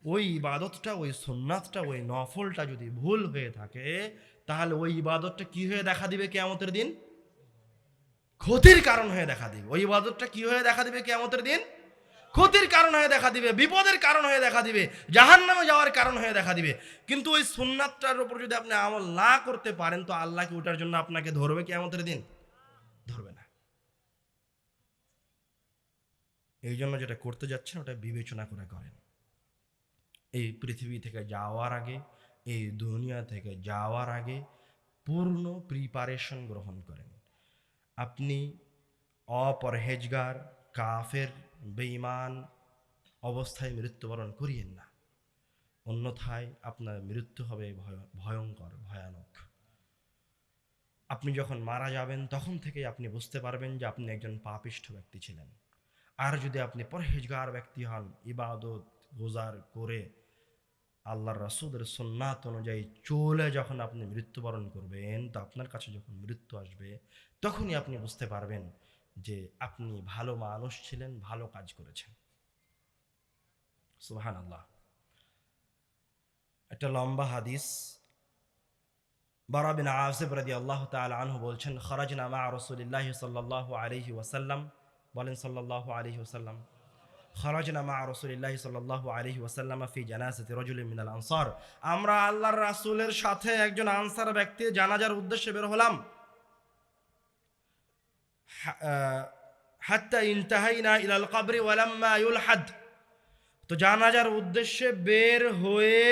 ওই ইবাদতটা, ওই সুন্নাতটা, ওই নফলটা যদি ভুল হয়ে থাকে, তাহলে ওই ইবাদতটা কি হয়ে দেখা দিবে কিয়ামতের দিন? ক্ষতির কারণ হয়ে দেখা দিবে। ওই ইবাদতটা কি হয়ে দেখা দিবে কিয়ামতের দিন? ক্ষতির কারণ হয়ে দেখা দিবে, বিপদের কারণ হয়ে দেখা দিবে, জাহান্নামে যাওয়ার কারণ হয়ে দেখা দিবে। কিন্তু ওই সুন্নাতটার উপর যদি আপনি আমল না করতে পারেন, তো আল্লাহ কি ওটার জন্য আপনাকে ধরবে কিয়ামতের দিন? ধরবে না। এই জন্য যেটা করতে যাচ্ছেন ওটা বিবেচনা করে করেন। এই পৃথিবী থেকে যাওয়ার আগে, এই দুনিয়া থেকে যাওয়ার আগে পূর্ণ প্রিপারেশন গ্রহণ করেন। আপনি অপরহেজগার, কাফের, বেঈমান অবস্থায় মৃত্যুবরণ করিয়েন না, অন্যথায় আপনার মৃত্যু হবে ভয়ঙ্কর, ভয়ানক। আপনি যখন মারা যাবেন তখন থেকেই আপনি বুঝতে পারবেন যে আপনি একজন পাপিষ্ঠ ব্যক্তি ছিলেন। আর যদি আপনি পরহেজগার ব্যক্তি হন, ইবাদত গুজার করে আল্লাহর রাসূলের সুন্নাত অনুযায়ী চলে যখন আপনি মৃত্যুবরণ করবেন, তো আপনার কাছে যখন মৃত্যু আসবে তখনই আপনি বুঝতে পারবেন যে আপনি ভালো মানুষ ছিলেন, ভালো কাজ করেছেন। সুবহানাল্লাহ। একটা লম্বা হাদিস, বারা বিন আযিব রাদিয়াল্লাহু তাআলা আনহু বলছেন, খারাজনা মা রাসূলিল্লাহি সাল্লাল্লাহু আলাইহি ওয়াসাল্লাম, বলেন সাল্লাল্লাহু আলাইহি ওয়াসাল্লাম, খারাজনা মা রাসূলিল্লাহি সাল্লাল্লাহু আলাইহি ওয়াসাল্লাম ফি জানাজাতি রাজুলিন মিনাল আনসার, আমরা আল্লাহর রাসূলের সাথে একজন আনসার ব্যক্তির জানাজার উদ্দেশ্যে বের হলাম। হাত্তা ইনতাহাইনা ইলাল কবরি ওয়া লাম্মা ইউলহাদ, তো জানাজার উদ্দেশ্যে বের হয়ে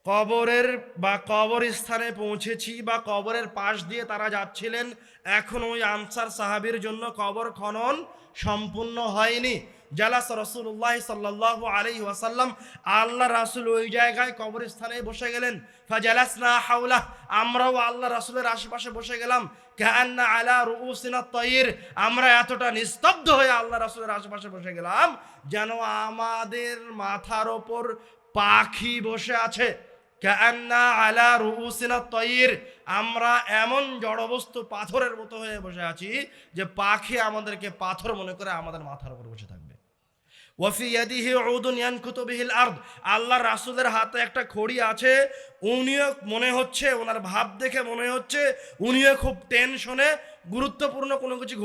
কবরের বা কবরস্থানে পৌঁছেছি, বা কবরের পাশ দিয়ে তারা যাচ্ছিলেন, এখন ওই আনসার সাহাবীর জন্য কবর খনন সম্পূর্ণ হয়নি। জালাস রাসূলুল্লাহ সাল্লাল্লাহু আলাইহি ওয়াসাল্লাম, আল্লাহ রাসূল ওই জায়গায় কবরস্থানে বসে গেলেন। ফাজালাসনা হাওলা, আমরাও আল্লাহ রাসূলের আশেপাশে বসে গেলাম। কাআন্না আলা রুউসিনা তায়র, আমরা এতটা নিস্তব্ধ হয়ে আল্লাহ রাসূলের আশেপাশে বসে গেলাম যেন আমাদের মাথার ওপর পাখি বসে আছে। কাআন্না আলা রুউসিনা তায়র, আমরা এমন জড়বস্তু পাথরের মতো হয়ে বসে আছি যে পাখি আমাদেরকে পাথর মনে করে আমাদের মাথার উপর বসে থাকবে। ওয়াফি ইয়াদিহি উদুন ইয়ানকুতু বিহিল আরদ, আল্লাহর রাসূলের হাতে একটা খড়ি আছে, উনিও মনে হচ্ছে, ওনার ভাব দেখে মনে হচ্ছে উনিও খুব টেনশনে, গুরুত্বপূর্ণ কোনো কিছু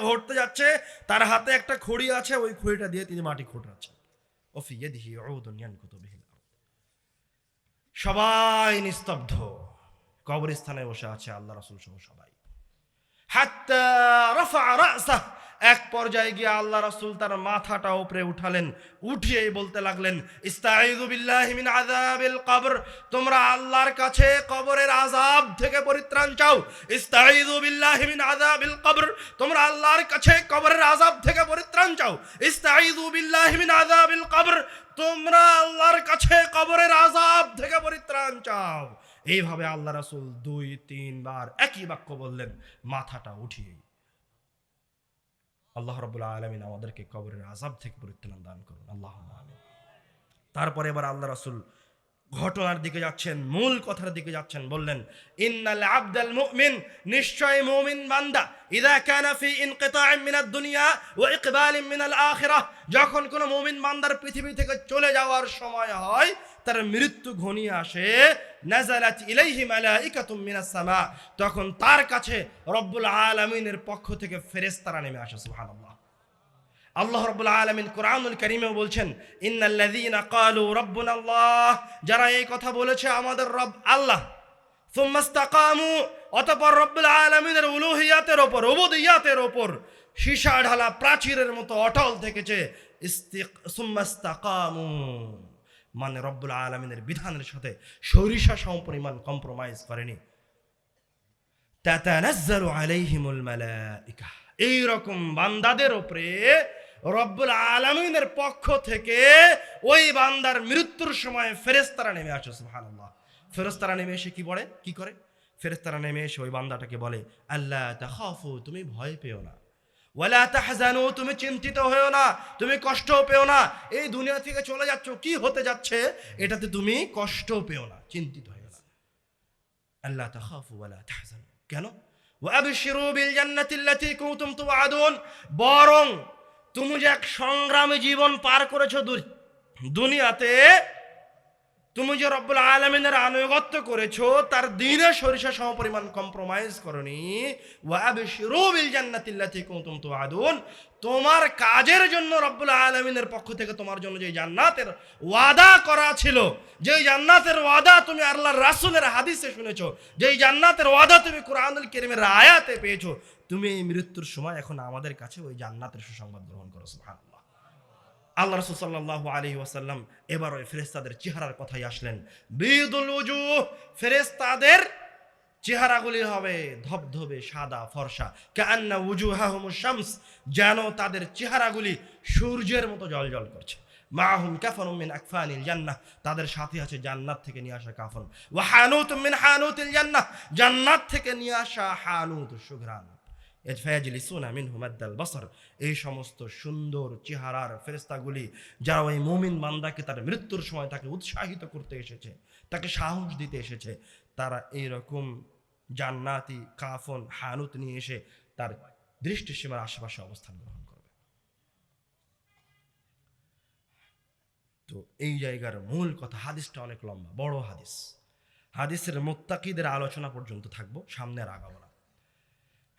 ঘটতে যাচ্ছে, তার হাতে একটা খড়ি আছে, ওই খড়িটা দিয়ে তিনি মাটি খোঁড়াচ্ছেন। ওয়াফি ইয়াদিহি উদুন ইয়ানকুতু বিহিল আরদ, সবাই নিস্তব্ধ, কবরস্থানে বসে আছে আল্লাহ রাসূল সহ সবাই। হাত্তা রাফা রাসা, এক পর্যায়ে গিয়ে আল্লাহ রাসূল তার মাথাটা উপরে উঠালেন, উঠিয়েই বলতে লাগলেন, ইস্তাঈযু বিল্লাহি মিন আযাবিল কবর, তোমরা আল্লাহর কাছে কবরের আযাব থেকে পরিত্রাণ চাও। ইস্তাঈযু বিল্লাহি মিন আযাবিল কবর, তোমরা আল্লাহর কাছে কবরের আযাব থেকে পরিত্রাণ চাও। ইস্তাঈযু বিল্লাহি মিন আযাবিল কবর, তোমরা আল্লাহর কাছে কবরের আযাব থেকে পরিত্রাণ চাও। এইভাবে আল্লাহ রাসূল 2-3 বার একই বাক্য বললেন, মাথাটা উঠিয়ে। আল্লাহ রাব্বুল আলামিন আমাদেরকে কবরের আযাব থেকে পরিত্রাণ দান করুন, আল্লাহুম্মা আমিন। তারপরে এবার আল্লাহ রাসূল ঘটনার দিকে যাচ্ছেন, মূল কথার দিকে যাচ্ছেন, বললেন, ইন্নাল আবদাল মুমিন, নিশ্চয় মুমিন বান্দা, ইযা কানা ফি ইনকিতাইম মিনাদ দুনিয়া ওয়া ইকবালিন মিনাল আখিরাহ, যখন কোন মুমিন বান্দার পৃথিবী থেকে চলে যাওয়ার সময় হয়, তার মৃত্যু ঘনিয়ে আসে, নাযালাত ইলাইহি মালাইকাতুম মিনাস সামা, তখন তার কাছে রব্বুল আলামিনের পক্ষ থেকে ফেরেশতারা নেমে আসে। সুবহানাল্লাহ। আল্লাহ রাব্বুল আলামিন কোরআনুল কারীমে বলছেন, ইন্নাল্লাযীনা ক্বালু রাব্বুনাল্লাহ, যারা এই কথা বলেছে আমাদের রব আল্লাহ, সুম্মা ইসতাকামু, অতঃপর রব্বুল আলামিনের উলুহিয়াতের উপর, উবুদিয়াতের উপর সীসা ঢালা প্রাচীরের মতো অটল থেকেছে। সুম্মা ইসতাকামু মানে রব্বুল আলামিনের বিধানের সাথে সরিষা সমপরিমাণ কম্প্রোমাইজ করেনি। তাতানাজ্জালু আলাইহিমুল মালাইকা, এই রকম বান্দাদের উপরে রব্বুল আলামিনের পক্ষ থেকে ওই বান্দার মৃত্যুর সময় ফেরেশতারা নেমে আসে। সুবহানাল্লাহ। ফেরেশতারা নেমে এসে কি করে? ফেরেশতারা নেমে এসে ওই বান্দাটাকে বলে, আল্লাহ তাখাফু, তুমি ভয় পেও না, ওয়ালা তাহজানু, তুমি চিন্তিত হয়েও না, তুমি কষ্টও পেও না। এই দুনিয়া থেকে চলে যাচ্ছ, কি হতে যাচ্ছে এটাতে তুমি কষ্টও পেও না, চিন্তিত হয়েও না। আল্লাহ তাখাফু ওয়ালা তাহজানু, কেন? ওয়াবশিরু বিল জান্নাতিল্লাতী কুনতুম তুআদুন, বরং তুমি যে এক সংগ্রামী জীবন পার করেছো দুনিয়াতে, তুমি যে রব্বুল আলামিনের আনুগত্য করেছো, তার দ্বীনে সরিষা সমপরিমাণ কম্প্রোমাইজ করনি। ওয়াবশিরু বিল জান্নাতিল্লাতী কুনতুম তুআদুন, তোমার কাজের জন্য রব্বুল আলামিনের পক্ষ থেকে তোমার জন্য যে জান্নাতের ওয়াদা করা ছিল, যেই জান্নাতের ওয়াদা তুমি আল্লাহর রাসূলের হাদিসে শুনেছো, যেই জান্নাতের ওয়াদা তুমি কুরআনুল কারীমের আয়াতে পেয়েছো, তুমি এই মৃত্যুর সময় এখন আমাদের কাছে ওই জান্নাতের সুসংবাদ গ্রহণ করো। সুবহানাল্লাহ। আল্লাহ রাসূল সাল্লাল্লাহু আলাইহি ওয়াসাল্লাম এবার ওই ফেরেশতাদের চেহারার কথাই আসলেন। বিদুল উজুহ, ফেরেশতাদের চেহারাগুলি হবে ধবধবে সাদা ফর্সা। কাআন্না উজুহাহুমুশ শামস, যেন তাদের চেহারাগুলি সূর্যের মতো জ্বলজ্বল করছে। মাহুম কাফানুম মিন আকফানিল জান্নাহ, তাদের সাথে আছে জান্নাত থেকে নিয়ে আসা কাফন। ওয়া হানুতুম মিন হানুতিল জান্নাহ, জান্নাত থেকে নিয়ে আসা হানুত, সুঘ্রাণ। ফায়াজলিসুনা মিনহু মাদ্দাল বাসর, এই সমস্ত সুন্দর চেহারার ফেরেশতাগুলি যারা ওই মুমিন বান্দাকে তার মৃত্যুর সময় তাকে উৎসাহিত করতে এসেছে, তাকে সাহস দিতে এসেছে, তারা এইরকম জান্নাতি কাফন হানুত নিয়ে এসে তার দৃষ্টিসীমার আশেপাশে অবস্থান গ্রহণ করবে। তো এই জায়গার মূল কথা, হাদিসটা অনেক লম্বা, বড় হাদিস, হাদিসের মুত্তাকিদের আলোচনা পর্যন্ত থাকবো, সামনে আর আগাবো না।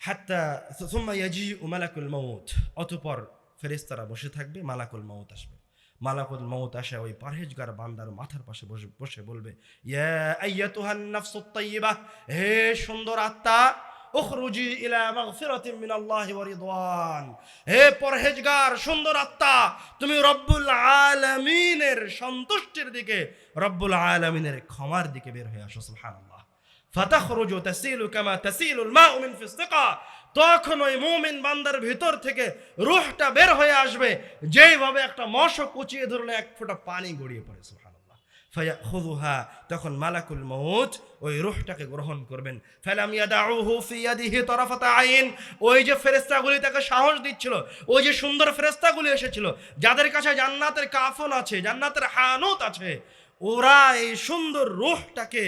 হাত্তা সুম্মা ইয়াজিউ মালাকুল মাউত, অতঃপর ফেরেশতারা বসে থাকবে, মালাকুল মাউত আসবে। মালাকুল মাউত আসে ওই পরহেজগার বান্দার মাথার পাশে বসে বলবে, ইয়া আইয়াতুহান নাফসুত তাইয়্যিবাহ, হে সুন্দর আত্মা, উখরুজি ইলা মাগফিরাতিন মিনাল্লাহি ওয়া রিদওয়ান, হে পরহেজগার সুন্দর আত্মা, তুমি রব্বুল আলামিনের সন্তুষ্টির দিকে, রব্বুল আলামিনের ক্ষমার দিকে বের হয়ে আসো। সুবহানাল্লাহ। ফাতাখরুজু তাসিলু কামা তাসিলুল মাউ মিন ফিসতিকা, তখন ওই মুমিন বান্দার ভিতর থেকে রূহটা বের হয়ে আসবে যেইভাবে একটা মশক কুচিয়ে ধরলে এক ফোঁটা পানি গড়িয়ে পড়ে। সুবহানাল্লাহ। ফায়াখুযুহা, তখন মালাকুল মউত ওই রূহটাকে গ্রহণ করবেন। ফালাম ইয়াদাউহু ফি ইয়াদিহি তারাফাতা আইন, ওই যে ফেরেশতাগুলি তাকে সাহস দিচ্ছিল, ওই যে সুন্দর ফেরেশতাগুলি এসেছিল, যাদের কাছে জান্নাতের কাফন আছে, জান্নাতের হানুত আছে, ওরা এই সুন্দর রূহটাকে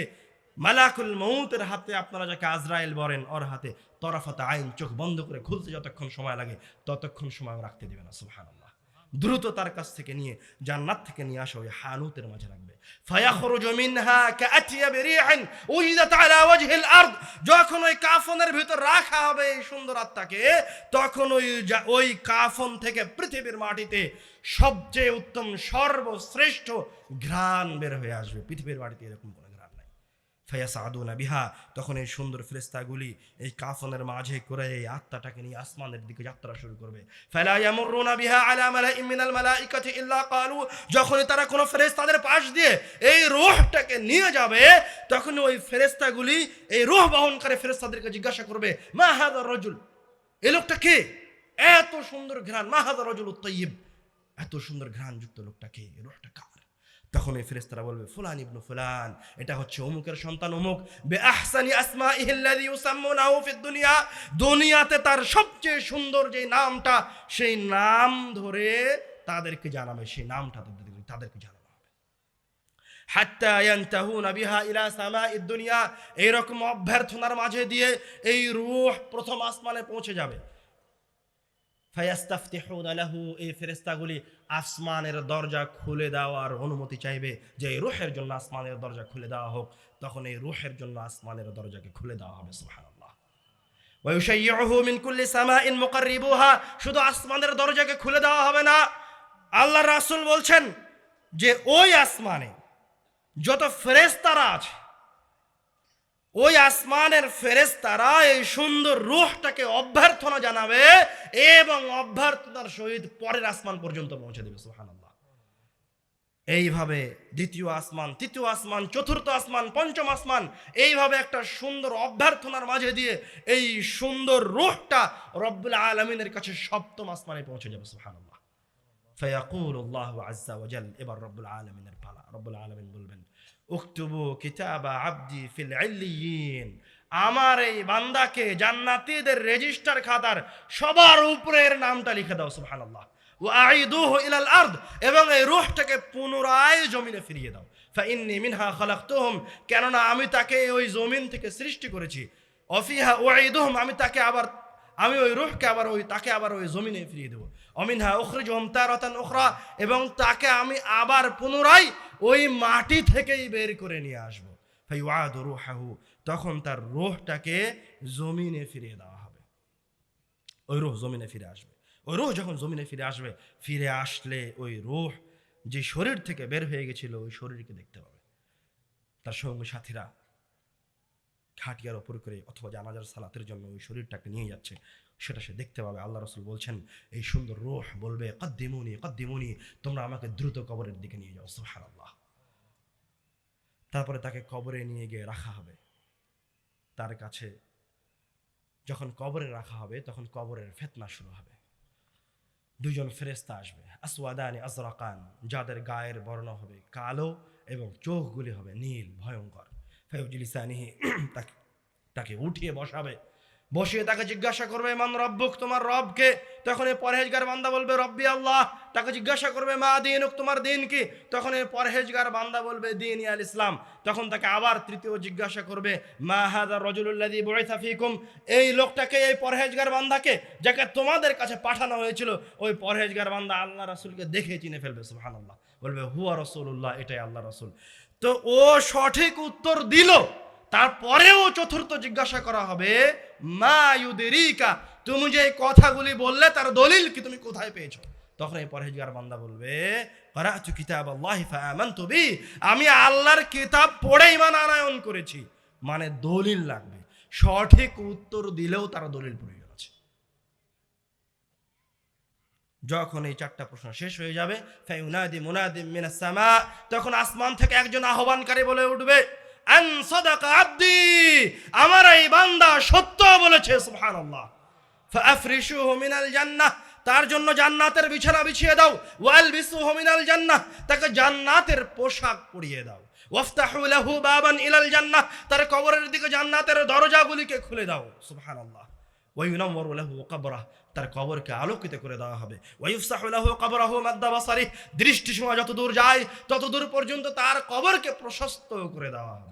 মালাকুল মউতের হাতে, আপনারা যাকে আজরাইল বলেন, ওর হাতে তরফাতা আইন, চোখ বন্ধ করে খুলতে যতক্ষণ সময় লাগে ততক্ষণ সময় রাখতে দিবে না। সুবহানাল্লাহ। দ্রুত তার কাছ থেকে নিয়ে জান্নাত থেকে নিয়ে আসা ওই হানুতের মাঝে রাখবে। ফায়াখরুজু মিনহা কাআতিয়াবি রিহিন উজিদাত আলা ওয়াজহিল আরদ, যখন ওই কাফনের ভিতর রাখা হবে এই সুন্দর আত্মাকে, তখন ওই কাফন থেকে পৃথিবীর মাটিতে সবচেয়ে উত্তম সর্বশ্রেষ্ঠ ঘ্রাণ বের হয়ে আসবে। পৃথিবীর মাটিতে এরকম কোনো ঘ্রাণ নাই। ফায়াসাদুনা বিহা, তখন এই সুন্দর ফেরেশতাগুলি এই কাফনের মাঝে করে এই আত্মাটাকে নিয়ে আসমানের দিকে যাত্রা শুরু করবে। ফালা ইয়ামুরুনা বিহা আলা মালাইম মিনাল মালাইকাতি ইল্লা ক্বালু, যখনই তারা কোনো ফেরেশতাদের পাশ দিয়ে এই রূহটাকে নিয়ে যাবে, তখন ওই ফেরেশতাগুলি এই রূহ বহনকারী ফেরেশতাদেরকে জিজ্ঞাসা করবে, মা হাযা রাজুল, এই লোকটা কে, এত সুন্দর ঘ্রাণ, মা হাযা রাজুলুত তাইয়্যিব, এত সুন্দর ঘ্রাণ যুক্ত লোকটা কে, এই রূহটা কার? তখন এই ফেরেশতারা বলবে, ফুলান ইবনু ফুলান, এটা হচ্ছে অমুকের সন্তান অমুক, বিআহসানি আসমাইহিল্লাযী ইউসাম্মুনাহু ফিদ দুনিয়া, দুনিয়াতে তার সবচেয়ে সুন্দর যে নামটা, সেই নাম ধরে তাদেরকে জানাবে, সেই নামটা তাদেরকে জানানো হবে। হাত্তা ইয়ানতাহুনা বিহা ইলা সামাইদ দুনিয়া, এইরকম অভ্যর্থনার মাঝে দিয়ে এই রূহ প্রথম আসমানে পৌঁছে যাবে। ফায়াস্তাফতিহুনা লাহু, এই ফেরেশতাগুলি আসমানের দরজা খুলে দেওয়ার অনুমতি চাইবে, যে এই রূহের জন্য আসমানের দরজা খুলে দেওয়া হোক। তখন এই রূহের জন্য আসমানের দরজাকে খুলে দেওয়া হবে। সুবহানাল্লাহ। ওয়া ইউশাইয়ুহু মিন কুল্লি সামাইন মুকাররিবুহা, শুধু আসমানের দরজাকে খুলে দেওয়া হবে না, আল্লাহর রাসূল বলছেন যে ওই আসমানে যত ফেরেশতারা আছে, ওই আসমানের ফেরেশতারা এই সুন্দর রূহটাকে অভ্যর্থনা জানাবে এবং অভ্যর্থনার সহিত পরের আসমান পর্যন্ত পৌঁছে দেবে। সুবহানাল্লাহ। এইভাবে দ্বিতীয় আসমান, তৃতীয় আসমান, চতুর্থ আসমান, পঞ্চম আসমান, এইভাবে একটা সুন্দর অভ্যর্থনার মাঝে দিয়ে এই সুন্দর রূহটা রব্বুল আলামিনের কাছে সপ্তম আসমানে পৌঁছে যাবে। সুবহানাল্লাহ। ফায়াকুলুল্লাহু আযজা ওয়া জাল, এবার রব্বুল আলামিনের পালা। রব্বুল আলামিন বলবেন, উকতুবু কিতাবা আবদি ফিল ইল্লিয়িন, আমার এই বান্দাকে জান্নাতীদের রেজিস্টার খাতার সবার উপরের নামটা লিখে দাও সুবহানাল্লাহ। ওয়াঈদুহু ইলাল আরদ, এবং এই রূহটাকে পুনরায় জমিনে ফিরিয়ে দাও। ফাইন্নী মিনহা খালাকতুহুম, কেননা আমি তাকে ওই জমিন থেকে সৃষ্টি করেছি। ওয়াফিহা উঈদুহুম, আমি ওই রূহকে তাকে আবার ওই জমিনে ফিরিয়ে দেব। অমিনহা উখরিজুহুম তারাতান উখরা, এবং তাকে আমি আবার পুনরায় ওই মাটি থেকেই বের করে নিয়ে আসব। ফায়ুআদু রূহাহু, তখন তার রূহটাকে জমিনে ফিরিয়ে দেওয়া হবে। ওই রূহ জমিনে ফিরে আসবে। ওই রূহ যখন জমিনে ফিরে আসবে, ফিরে আসলে ওই রূহ যে শরীর থেকে বের হয়ে গেছিল ওই শরীরকে দেখতে পাবে। তার সঙ্গী সাথীরা খাটিয়ার ওপর করে অথবা জানাজার সালাতের জন্য ওই শরীরটাকে নিয়ে যাচ্ছে, সেটা সে দেখতে পাবে। আল্লাহ রাসূল বলছেন, এই সুন্দর রূহ বলবে, কদ্দিমুনি কদ্দিমুনি, তোমরা আমাকে দ্রুত কবরের দিকে নিয়ে যাও। সুবহানাল্লাহ। তারপরে তাকে কবরে নিয়ে গিয়ে রাখা হবে। তার কাছে যখন কবরে রাখা হবে তখন কবরের ফিতনা শুরু হবে। দুইজন ফেরেশতা আসবে, আসওয়াদানি আজরাকান, যাদের গায়ের বর্ণ হবে কালো এবং চোখগুলি হবে নীল, ভয়ঙ্কর। ফায়ুজলিসানিহি, তাকে উঠিয়ে বসাবে। বসিয়ে তাকে জিজ্ঞাসা করবে, মান রব্বুক, তোমার রবকে? তখন এই পরহেজগার বান্দা বলবে, রব্বি আল্লাহ। তাকে জিজ্ঞাসা করবে, মা দীনুক, তোমার দিন কি? তখন এই পরহেজগার বান্দা বলবে, দীনি আল ইসলাম। তখন তাকে আবার তৃতীয় জিজ্ঞাসা করবে, মা হাযা রাজুলুল্লাযী বুইসা ফীকুম, এই লোকটাকে, এই পরহেজগার বান্দাকে যাকে তোমাদের কাছে পাঠানো হয়েছিল। ওই পরহেজগার বান্দা আল্লাহ রাসূলকে দেখে চিনে ফেলবে, সুবহানাল্লাহ। বলবে, হুয়া রাসূলুল্লাহ, এটাই আল্লাহ রাসূল। তো ও সঠিক উত্তর দিল। তারপরেও চতুর্থ জিজ্ঞাসা করা হবে, মা ইউদরিকা, তুমি যে কথাগুলি বললে তার দলিল কি, তুমি কোথায় পেয়েছো? তখন এই পরহেজগার বান্দা বলবে, ক্বরা'তু কিতাবাল্লাহি ফাআমানতু বি, আমি আল্লাহর কিতাব পড়ে ঈমান আনয়ন করেছি। মানে দলিল লাগবে। সঠিক উত্তর দিলেও তার দলিল প্রয়োজন আছে। যখন এই চারটা প্রশ্ন শেষ হয়ে যাবে, ফায়ুনাদি মুনাদিম মিনাস সামা, তখন আসমান থেকে একজন আহ্বানকারী বলে উঠবে, আন সাদাকা আবদি, আমার এই বান্দা সত্য বলেছে, সুবহানাল্লাহ। ফাআফরিশুহু মিনাল জান্নাহ, তার জন্য জান্নাতের বিছানা বিছিয়ে দাও। ওয়ালবিসুহু মিনাল জান্নাহ, তাকে জান্নাতের পোশাক পরিয়ে দাও। ওয়াফতাহু লাহু বাবান ইলাল জান্নাহ, তার কবরের দিকে জান্নাতের দরজাগুলিকে খুলে দাও। সুবহানাল্লাহ। ওয়ায়ুনাওয়ারু লাহু কবরাহ, তার কবরকে আলোকিত করে দেওয়া হবে। ওয়াইফসাহু লাহু কবরাহু মাদ্দা বাসারিহ, দৃষ্টিসীমা যতদূর যায় ততদূর পর্যন্ত তার কবরকে প্রশস্ত করে দেওয়া হবে।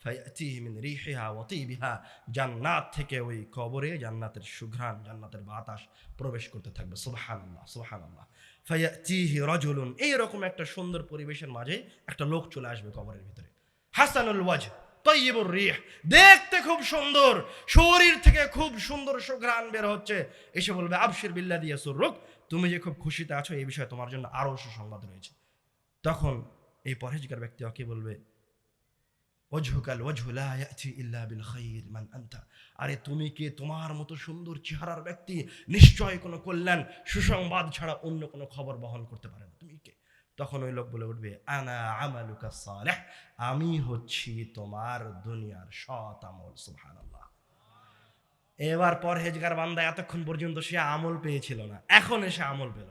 ফায়াতিহি মিন রিহিহা ওয়া তিবিহা, জান্নাত থেকে ওই কবরে জান্নাতের সুঘ্রাণ, জান্নাতের বাতাস প্রবেশ করতে থাকবে। সুবহানাল্লাহ, সুবহানাল্লাহ। ফায়াতিহি রাজুলুন, এইরকম একটা সুন্দর পরিবেশের মাঝে একটা লোক চলে আসবে কবরের ভিতরে। হাসানুল ওয়াজহ তয়্যিবুর রিহ, দেখতে খুব সুন্দর, শরীর থেকে খুব সুন্দর সুঘ্রাণ বের হচ্ছে। এসে বলবে, আবশির বিল্লাযী ইয়াসুররুক, তুমি যে খুব খুশিতে আছো এই বিষয়ে তোমার জন্য আরো সুসংবাদ রয়েছে। তখন এই পরহেজগার ব্যক্তি ওকে বলবে, ওয়াজহুকাল ওয়াজহু লা ইয়াতি ইল্লা বিল খাইর মান আনতা, আরে তুমি কি, তোমার মতো সুন্দর চেহারার ব্যক্তি নিশ্চয় কোনো কল্যাণ সুসংবাদ ছাড়া অন্য কোনো খবর বহন করতে পারে না, তুমি কে? তখন ওই লোক বলে উঠবে, আনা আমালুকা সালেহ, আমি হচ্ছি তোমার দুনিয়ার সৎ আমল। সুবহানাল্লাহ। এবার পরহেজগার বান্দা এতক্ষণ পর্যন্ত সে আমল পেয়েছিল না, এখন এসে আমল পেল।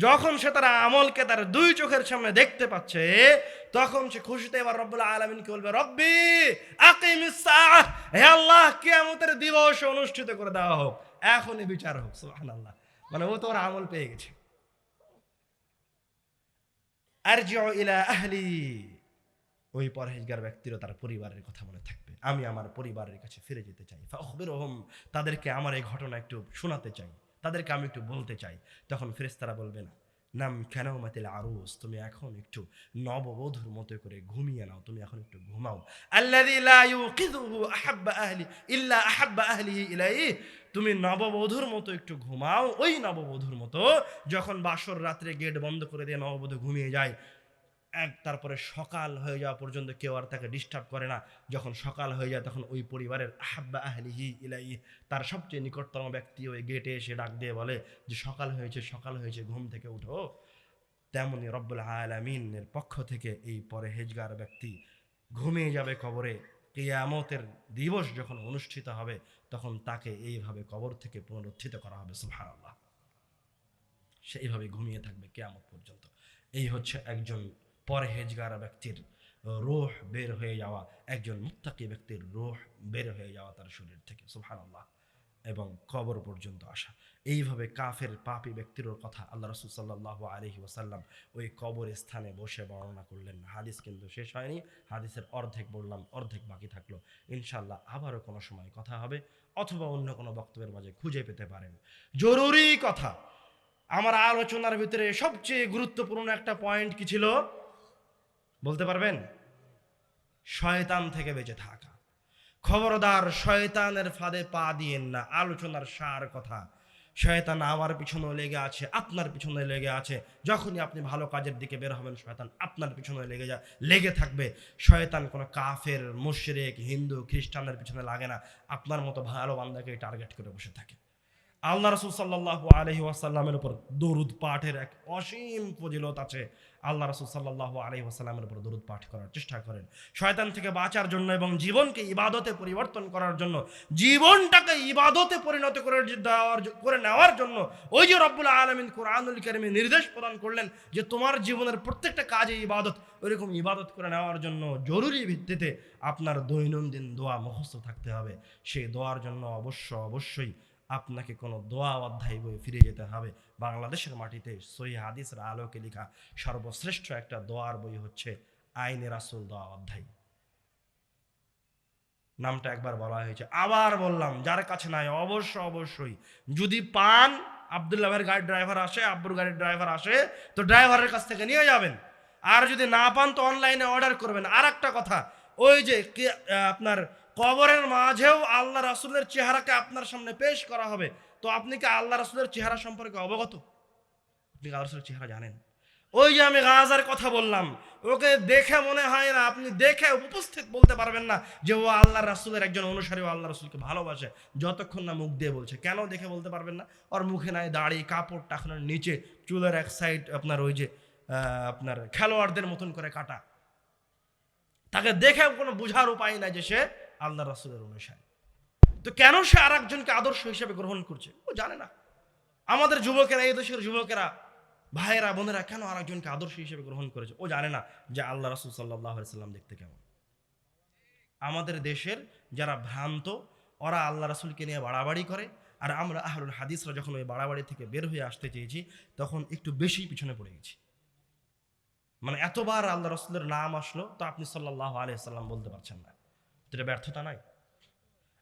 যখন সে তার আমলকে তার দুই চোখের সামনে দেখতে পাচ্ছে, তখন সে খুশিতে এবার রব্বুল আলামিনকে বলবে, রব্বি আকিমিস সাআহ, হে আল্লাহ, কিয়ামতের দিবস অনুষ্ঠিত করে দেওয়া হোক, এখনই বিচার হোক। সুবহানাল্লাহ। মানে ও তো ওর আমল পেয়ে গেছে। আরজিউ ইলা আহলি, ওই পরহেজগার ব্যক্তিরও তার পরিবারের কথা মনে থাকবে, আমি আমার পরিবারের কাছে ফিরে যেতে চাই। ফাউখবিরহুম, তাদেরকে আমার এই ঘটনা একটু শোনাতে চাই, তাদেরকে আমি একটু বলতে চাই। তখন ফেরেশতারা বলবে, না, নাম কানাউমাতিল আরুস, তুমি এখন একটু নববধূর মতো করে ঘুমিয়ে নাও, তুমি এখন একটু ঘুমাও। আল্লাযী লা ইউকিযুহু আহাব্বা আহলি ইল্লা আহাব্বা আহলিহি ইলাইহি, তুমি নববধূর মতো একটু ঘুমাও, ওই নববধূর মতো যখন বাসর রাত্রে গেট বন্ধ করে দিয়ে নববধূ ঘুমিয়ে যায়, তারপরে সকাল হয়ে যাওয়া পর্যন্ত কেউ আর তাকে ডিস্টার্ব করে না। যখন সকাল হয়ে যায় তখন ওই পরিবারের আহাব্বা আহলিহি ইলাইহি, তার সবচেয়ে নিকটতম ব্যক্তি ওই গেটে এসে ডাক দিয়ে বলে যে, সকাল হয়েছে, সকাল হয়েছে, ঘুম থেকে উঠো। তেমনি রব্বুল আলামিনের পক্ষ থেকে এই পরহেজগার ব্যক্তি ঘুমিয়ে যাবে কবরে। কিয়ামতের দিবস যখন অনুষ্ঠিত হবে তখন তাকে এইভাবে কবর থেকে পুনরুত্থিত করা হবে। সুবহানাল্লাহ। সেইভাবে ঘুমিয়ে থাকবে কিয়ামত পর্যন্ত। এই হচ্ছে একজন পরহেজগার ব্যক্তির রূহ বের হয়ে যাওয়া, একজন মুত্তাকি ব্যক্তির রূহ বের হয়ে যাওয়া তার শরীর থেকে, সুবহানাল্লাহ, এবং কবর পর্যন্ত আসা। এইভাবে কাফের পাপী ব্যক্তির কথা আল্লাহ রাসূল সাল্লাল্লাহু আলাইহি ওয়াসাল্লাম ওই কবর স্থানে বসে বর্ণনা করলেন। হাদিস কিন্তু শেষ হয়নি, হাদিসের অর্ধেক বললাম, অর্ধেক বাকি থাকলো। ইনশাআল্লাহ আবারও কোনো সময় কথা হবে, অথবা অন্য কোনো বক্তব্যের মাঝে খুঁজে পেতে পারেন। জরুরি কথা, আমার আলোচনার ভিতরে সবচেয়ে গুরুত্বপূর্ণ একটা পয়েন্ট কি ছিল বলতে পারবেন? শয়তান থেকে বেঁচে থাকা। খবরদার শয়তানের ফাঁদে পা দিয়েন না। আলোচনার সার কথা, শয়তান আমার পিছনে লেগে আছে, আপনার পিছনে লেগে আছে। যখনই আপনি ভালো কাজের দিকে বের হবেন, শয়তান আপনার পিছনে লেগে থাকবে। শয়তান কোনো কাফের, মুশরিক, হিন্দু, খ্রিস্টানের পিছনে লাগে না, আপনার মতো ভালো বান্দাকে টার্গেট করে বসে থাকে। আল্লাহ রাসূল সাল্লাল্লাহু আলাইহি ওয়াসাল্লামের উপর দরুদ পাঠের এক অসীম ফজিলত আছে। আল্লাহ রাসূল সাল্লাল্লাহু আলাইহি ওয়াসাল্লামের উপর দরুদ পাঠ করার চেষ্টা করেন শয়তান থেকে বাঁচার জন্য এবং জীবনকে ইবাদতে পরিবর্তন করার জন্য, জীবনটাকে ইবাদতে পরিণত করে নেওয়ার জন্য। ওই যে রব্বুল আলামিন কুরআনুল কারীমে নির্দেশ প্রদান করলেন যে তোমার জীবনের প্রত্যেকটা কাজে ইবাদত, ওইরকম ইবাদত করে নেওয়ার জন্য জরুরি ভিত্তিতে আপনার দৈনন্দিন দোয়া মুখস্থ থাকতে হবে। সেই দোয়ার জন্য অবশ্যই আপনাকে কোনো দোয়া অধ্যায় বই ফিরে যেতে হবে। বাংলাদেশের মাটিতে সহিহ হাদিসের আলোকে লেখা সর্বশ্রেষ্ঠ একটা দোয়ার বই হচ্ছে আইনে রাসূল দোয়া অধ্যায়। নামটা একবার বলা হয়েছে, আবার বললাম, যার কাছে নাই অবশ্যই যদি পান, আব্দুল্লাহ ভাইয়ের গাড়ির ড্রাইভার আসে, আব্বুর গাড়ির ড্রাইভার আসে, তো ড্রাইভারের কাছ থেকে নিয়ে যাবেন। আর যদি না পান তো অনলাইনে অর্ডার করবেন। আর একটা কথা, ওই যে আপনার কবরের মাঝেও আল্লাহ রাসূলের চেহারাকে আপনার সামনে পেশ করা হবে। তো আপনি কি আল্লাহ রাসূলের চেহারা সম্পর্কে অবগত? আপনি আল্লাহ রাসূলের চেহারা জানেন? ওই যে আমি গাজার কথা বললাম, ওকে দেখে মনে হয় না, আপনি দেখে উপস্থিত বলতে পারবেন না যে ও আল্লাহ রাসূলের একজন অনুসারী, ও আল্লাহ রাসূলকে ভালোবাসে, যতক্ষণ না মুখ দিয়ে বলছে। কেন দেখে বলতে পারবেন না? ওর মুখে নাই দাড়ি, কাপড় টাকানোর নিচে চুলের এক সাইড আপনার ওই যে আপনার খেলোয়াড়দের মতন করে কাটা। তাকে দেখে কোনো বোঝার উপায় নাই যে সে আল্লাহ রাসূলের অনুসারী। তো কেন সে আর একজনকে আদর্শ হিসেবে গ্রহণ করছে? ও জানে না। আমাদের যুবকেরা, এই দেশের যুবকেরা, ভাইয়েরা, বোনেরা কেন আর একজনকে আদর্শ হিসেবে গ্রহণ করেছে? ও জানে না যে আল্লাহ রাসূল সাল্লাল্লাহু আলাইহি সাল্লাম দেখতে কেমন। আমাদের দেশের যারা ভ্রান্ত, ওরা আল্লাহ রাসূলকে নিয়ে বাড়াবাড়ি করে, আর আমরা আহলুল হাদিসরা যখন ওই বাড়াবাড়ি থেকে বের হয়ে আসতে চেয়েছি, তখন একটু বেশি পিছনে পড়ে গেছি। মানে এতবার আল্লাহ রাসূলের নাম আসলো, তো আপনি সাল্লাল্লাহু আলাইহি সাল্লাম বলতে পারছেন না, এটা ব্যর্থতা নাই?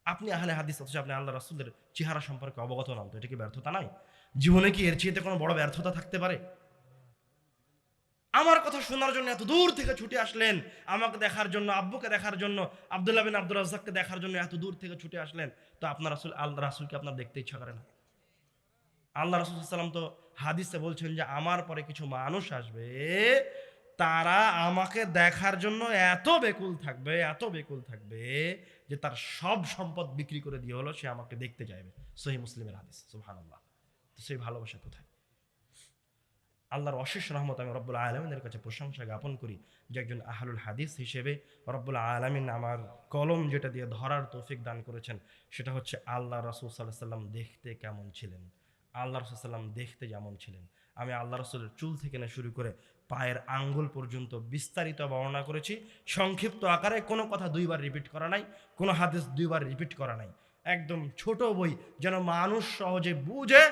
আপনি আহলে হাদিস, অথচ আপনি আল্লাহ রাসূলের চেহারা সম্পর্কে অবগত নন, তো এটা কি ব্যর্থতা নাই? জীবনে কি এর চেয়ে কোনো বড় ব্যর্থতা থাকতে পারে? আমার কথা শোনার জন্য এত দূর থেকে ছুটে আসলেন, আমাকে দেখার জন্য, আব্বুকে দেখার জন্য, আব্দুল্লাহ বিন আব্দুর রাজ্জাককে দেখার জন্য এত দূর থেকে ছুটে আসলেন, তো আপনার আল্লাহ রাসূলকে আপনার দেখতে ইচ্ছা করে না? আল্লাহ রাসূল সাল্লাল্লাহু আলাইহি ওয়াসাল্লাম তো হাদিসে বলছেন যে আমার পরে কিছু মানুষ আসবে, তারা আমাকে দেখার জন্য এত বেকুল থাকবে যে তার সব সম্পদ বিক্রি করে দিয়ে হলো সে আমাকে দেখতে চাইবে। সহিহ মুসলিমের হাদিস। সুবহানাল্লাহ। তো সেই ভালোবাসা কোথায়? আল্লাহর অশেষ রহমত, আমি রব্বুল আলামিনের কাছে প্রশংসা জ্ঞাপন করি যে একজন আহলুল হাদিস হিসেবে রব্বুল আলামিন আমার কলম যেটা দিয়ে ধরার তৌফিক দান করেছেন, সেটা হচ্ছে আল্লাহ রাসূল সাল্লাল্লাহু আলাইহি ওয়াসাল্লাম দেখতে কেমন ছিলেন। আল্লাহ রাসূল সাল্লাল্লাহু আলাইহি ওয়াসাল্লাম দেখতে যেমন ছিলেন, আমি আল্লাহ রাসূলের চুল থেকে না শুরু করে পায়ের আঙ্গুল পর্যন্ত বিস্তারিত বর্ণনা করেছি, সংক্ষিপ্ত আকারে। কোনো কথা দুইবার রিপিট করা নাই, কোনো হাদিস দুইবার রিপিট করা নাই। একদম ছোট বই, যেন মানুষ সহজে বুঝে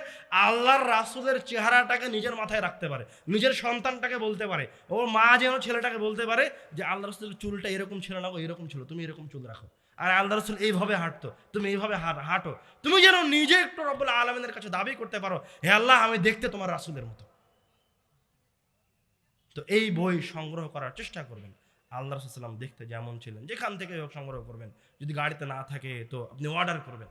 আল্লাহর রাসূলের চেহারাটাকে নিজের মাথায় রাখতে পারে, নিজের সন্তানটাকে বলতে পারে, ওর মা যেন ছেলেটাকে বলতে পারে যে আল্লাহ রাসূলের চুলটা এরকম ছিল না, এরকম ছিল, তুমি এরকম চুল রাখো। আর আল্লাহ রাসূল এইভাবে হাঁটতো, তুমি এইভাবে হাঁটো। তুমি যেন নিজে একটু রব্বুল আলামিনের কাছে দাবি করতে পারো, হে আল্লাহ, আমি দেখতে তোমার রাসূলের মতো। তো এই বই সংগ্রহ করার চেষ্টা করবেন। আল্লাহ রাসূল সাল্লাল্লাহু আলাইহি ওয়াসাল্লাম দেখতে যেমন ছিলেন, যেখান থেকে হোক সংগ্রহ করবেন। যদি গাড়িতে না থাকে তো আপনি অর্ডার করবেন,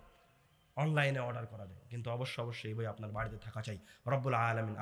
অনলাইনে অর্ডার করা যায়, কিন্তু অবশ্যই এই বই আপনার বাড়িতে থাকা চাই। রব্বুল আলামিন